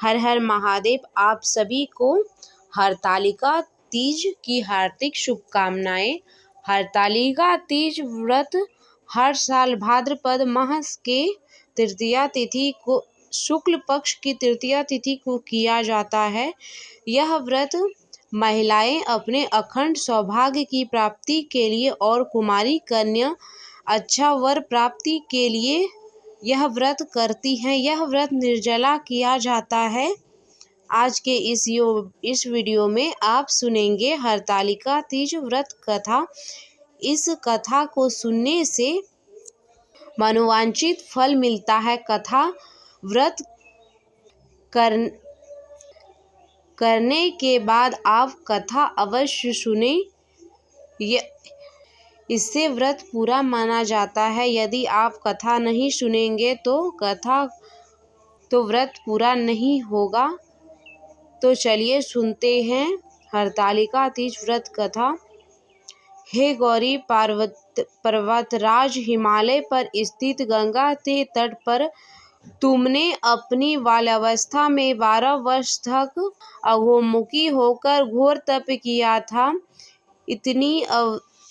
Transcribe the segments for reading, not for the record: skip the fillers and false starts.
हर हर महादेव। आप सभी को हरतालिका तीज की हार्दिक शुभकामनाएं। हरतालिका तीज व्रत हर साल भाद्रपद मास के तृतीया तिथि को शुक्ल पक्ष की तृतीया तिथि को किया जाता है। यह व्रत महिलाएं अपने अखंड सौभाग्य की प्राप्ति के लिए और कुमारी कन्या अच्छा वर प्राप्ति के लिए यह व्रत करती हैं। यह व्रत निर्जला किया जाता है। आज के इस वीडियो में आप सुनेंगे हरतालिका तीज व्रत कथा। इस कथा को सुनने से मनोवांछित फल मिलता है। कथा व्रत करने के बाद आप कथा अवश्य सुने। इससे व्रत पूरा माना जाता है। यदि आप कथा नहीं सुनेंगे तो व्रत पूरा नहीं होगा। तो चलिए सुनते हैं हरतालिका तीज व्रत कथा। हे गौरी पर्वतराज, हिमालय पर स्थित गंगा के तट पर तुमने अपनी बाल्यावस्था में 12 वर्ष तक अधोमुखी होकर घोर तप किया था। इतनी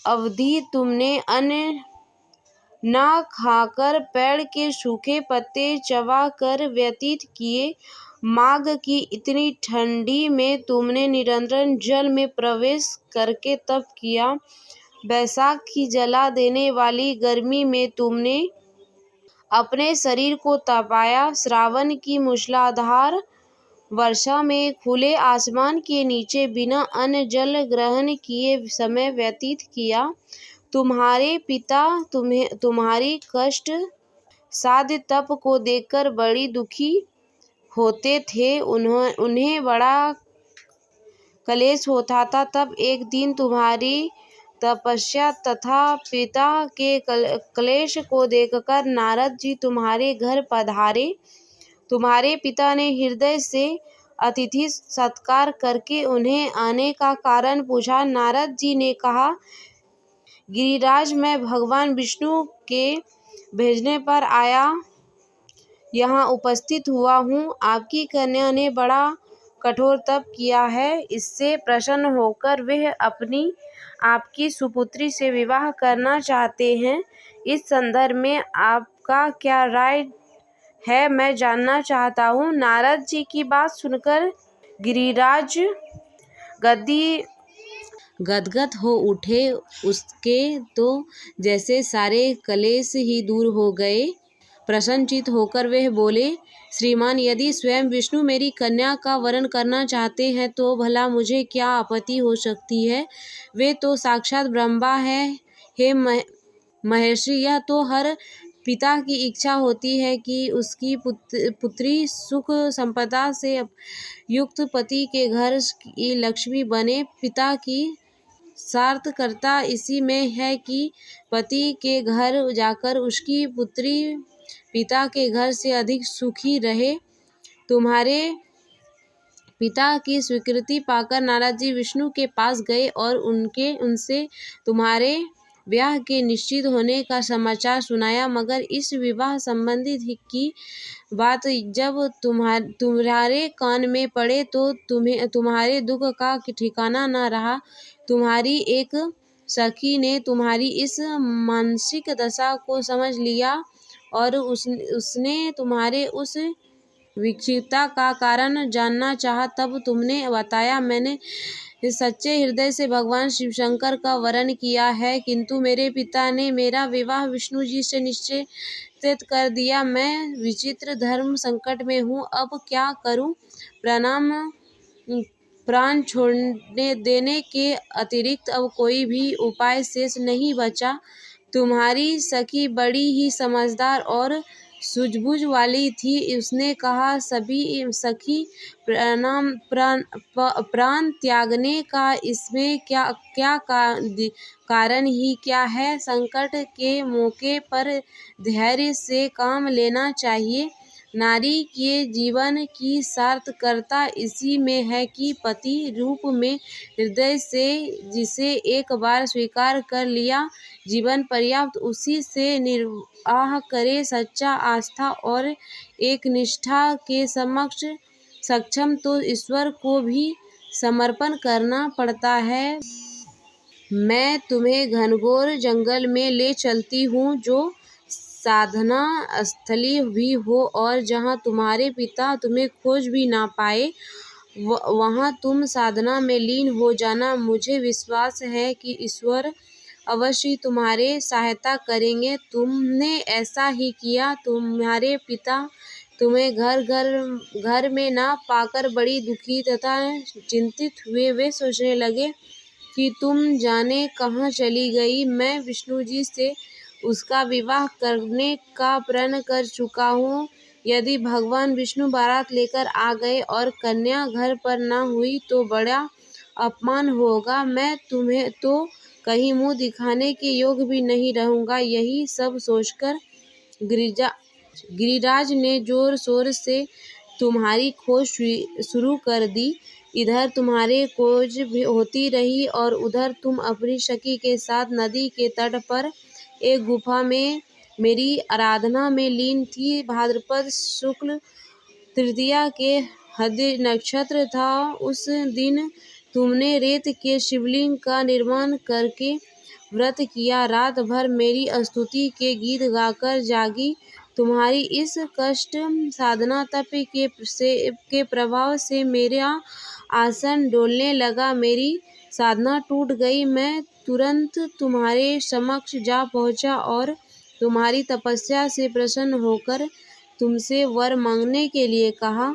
अवधि तुमने अन्न न खाकर पेड़ के सूखे पत्ते चबा कर व्यतीत किए। माघ की इतनी ठंडी में तुमने निरंतर जल में प्रवेश करके तप किया। बैसाख की जला देने वाली गर्मी में तुमने अपने शरीर को तपाया। श्रावण की मूसलाधार वर्षा में खुले आसमान के नीचे बिना अन्न जल ग्रहण किए समय व्यतीत किया। तुम्हारे पिता तुम्हारी कष्ट साध्य तप को देखकर बड़ी दुखी होते थे। उन्हें बड़ा क्लेश होता था। तब एक दिन तुम्हारी तपस्या तथा पिता के क्लेश को देखकर नारद जी तुम्हारे घर पधारे। तुम्हारे पिता ने हृदय से अतिथि सत्कार करके उन्हें आने का कारण पूछा। नारद जी ने कहा, गिरिराज, मैं भगवान विष्णु के भेजने पर यहाँ उपस्थित हुआ हूँ। आपकी कन्या ने बड़ा कठोर तप किया है। इससे प्रसन्न होकर वे आपकी सुपुत्री से विवाह करना चाहते हैं। इस संदर्भ में आपका क्या राय है, मैं जानना चाहता हूँ। नारद जी की बात सुनकर गिरिराज गदगद हो उठे। उसके तो जैसे सारे क्लेश ही दूर हो गए। प्रसन्नचित्त होकर वह बोले, श्रीमान, यदि स्वयं विष्णु मेरी कन्या का वरण करना चाहते हैं तो भला मुझे क्या आपत्ति हो सकती है। वे तो साक्षात ब्रह्मा है। हे महर्षि, यह तो हर पिता की इच्छा होती है कि उसकी पुत्री सुख संपदा से युक्त पति के घर की लक्ष्मी बने। पिता की सार्थकता इसी में है कि पति के घर जाकर उसकी पुत्री पिता के घर से अधिक सुखी रहे। तुम्हारे पिता की स्वीकृति पाकर नारद जी विष्णु के पास गए और उनसे तुम्हारे ब्याह के निश्चित होने का समाचार सुनाया। मगर इस विवाह संबंधी की बात जब तुम्हारे कान में पड़े तो तुम्हारे दुख का ठिकाना न रहा। तुम्हारी एक सखी ने तुम्हारी इस मानसिक दशा को समझ लिया और उसने तुम्हारे उस विक्षिप्तता का कारण जानना चाहा। तब तुमने बताया, मैंने सच्चे हृदय से भगवान शिव शंकर का वरण किया है, किंतु मेरे पिता ने मेरा विवाह विष्णु जी से निश्चित कर दिया। मैं विचित्र धर्म संकट में हूँ, अब क्या करूँ। प्राण छोड़ने देने के अतिरिक्त अब कोई भी उपाय शेष नहीं बचा। तुम्हारी सखी बड़ी ही समझदार और सूझबूझ वाली थी। उसने कहा, सखी, प्राण त्यागने का इसमें क्या कारण ही क्या है। संकट के मौके पर धैर्य से काम लेना चाहिए। नारी के जीवन की सार्थकता इसी में है कि पति रूप में हृदय से जिसे एक बार स्वीकार कर लिया, जीवन पर्यंत उसी से निर्वाह करे। सच्चा आस्था और एक निष्ठा के सक्षम तो ईश्वर को भी समर्पण करना पड़ता है। मैं तुम्हें घनघोर जंगल में ले चलती हूँ, जो साधना स्थली भी हो और जहाँ तुम्हारे पिता तुम्हें खोज भी ना पाए, वहाँ तुम साधना में लीन हो जाना। मुझे विश्वास है कि ईश्वर अवश्य तुम्हारे सहायता करेंगे। तुमने ऐसा ही किया। तुम्हारे पिता तुम्हें घर में ना पाकर बड़ी दुखी तथा चिंतित हुए। वे सोचने लगे कि तुम जाने कहाँ चली गई। मैं विष्णु जी से उसका विवाह करने का प्रण कर चुका हूँ। यदि भगवान विष्णु बारात लेकर आ गए और कन्या घर पर न हुई तो बड़ा अपमान होगा। मैं तुम्हें तो कहीं मुंह दिखाने के योग भी नहीं रहूँगा। यही सब सोचकर गिरिराज ने जोर शोर से तुम्हारी खोज शुरू कर दी। इधर तुम्हारी खोज भी होती रही और उधर तुम अपनी सखी के साथ नदी के तट पर एक गुफा में मेरी आराधना में लीन थी। भाद्रपद शुक्ल तृतीया के हृदय नक्षत्र था। उस दिन तुमने रेत के शिवलिंग का निर्माण करके व्रत किया। रात भर मेरी स्तुति के गीत गाकर जागी। तुम्हारी इस कष्ट साधना तप के प्रभाव से मेरा आसन डोलने लगा। मेरी साधना टूट गई। मैं तुरंत तुम्हारे समक्ष जा पहुंचा और तुम्हारी तपस्या से प्रसन्न होकर तुमसे वर मांगने के लिए कहा।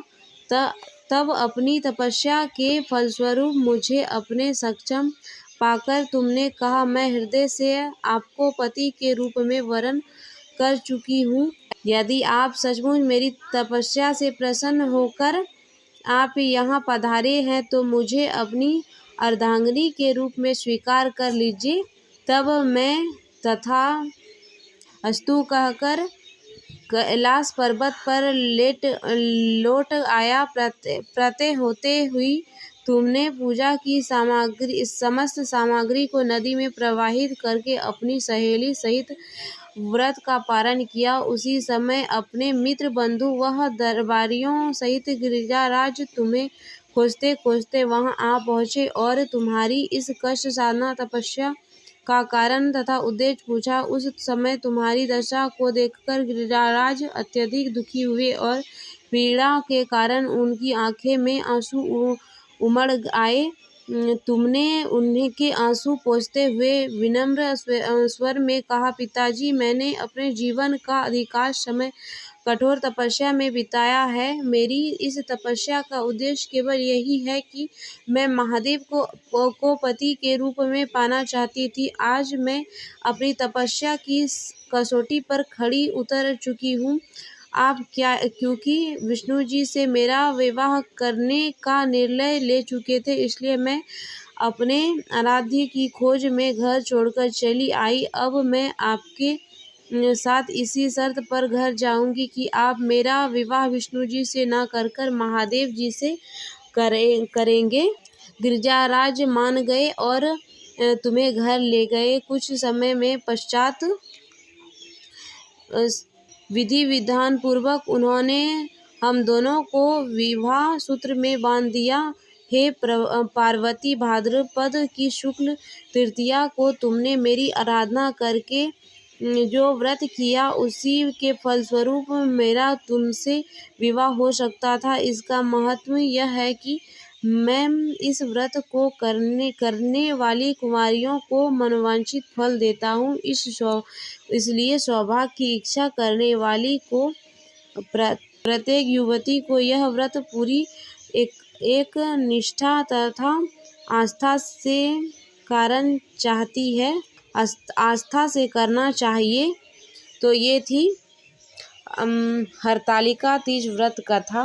तब अपनी तपस्या के फलस्वरूप मुझे अपने सक्षम पाकर तुमने कहा, मैं हृदय से आपको पति के रूप में वरण कर चुकी हूँ। यदि आप सचमुच मेरी तपस्या से प्रसन्न होकर आप यहाँ पधारे हैं तो मुझे अपनी अर्धांगिनी के रूप में स्वीकार कर लीजिए। तब मैं तथास्तु कहकर कैलाश पर्वत पर लौट आया। प्रत्यय होते हुई तुमने पूजा की समस्त सामग्री को नदी में प्रवाहित करके अपनी सहेली सहित व्रत का पारण किया। उसी समय अपने मित्र बंधु वह दरबारियों सहित गिरिजाराज तुम्हें खोजते खोजते वहां आ पहुँचे और तुम्हारी इस कष्ट साधना तपस्या का कारण तथा उद्देश्य पूछा। उस समय तुम्हारी दशा को देखकर गिरिराज अत्यधिक दुखी हुए और पीड़ा के कारण उनकी आंखें में आंसू उमड़ आए। तुमने उनके आंसू पोंछते हुए विनम्र स्वर में कहा, पिताजी, मैंने अपने जीवन का अधिकांश समय कठोर तपस्या में बिताया है। मेरी इस तपस्या का उद्देश्य केवल यही है कि मैं महादेव को पति के रूप में पाना चाहती थी। आज मैं अपनी तपस्या की कसौटी पर खड़ी उतर चुकी हूँ। आप क्योंकि विष्णु जी से मेरा विवाह करने का निर्णय ले चुके थे, इसलिए मैं अपने आराध्य की खोज में घर छोड़कर चली आई। अब मैं आपके साथ इसी शर्त पर घर जाऊंगी कि आप मेरा विवाह विष्णु जी से न कर महादेव जी से करेंगे। गिरिजाराज मान गए और तुम्हें घर ले गए। कुछ समय में पश्चात विधि विधान पूर्वक उन्होंने हम दोनों को विवाह सूत्र में बांध दिया। हे पार्वती, भाद्रपद की शुक्ल तृतीया को तुमने मेरी आराधना करके जो व्रत किया, उसी के फलस्वरूप मेरा तुमसे विवाह हो सकता था। इसका महत्व यह है कि मैं इस व्रत को करने वाली कुमारियों को मनोवांछित फल देता हूँ। इसलिए सौभाग्य की इच्छा करने वाली को प्रत्येक युवती को यह व्रत पूरी एक निष्ठा तथा आस्था से करना चाहिए। तो ये थी हरतालिका तीज व्रत कथा।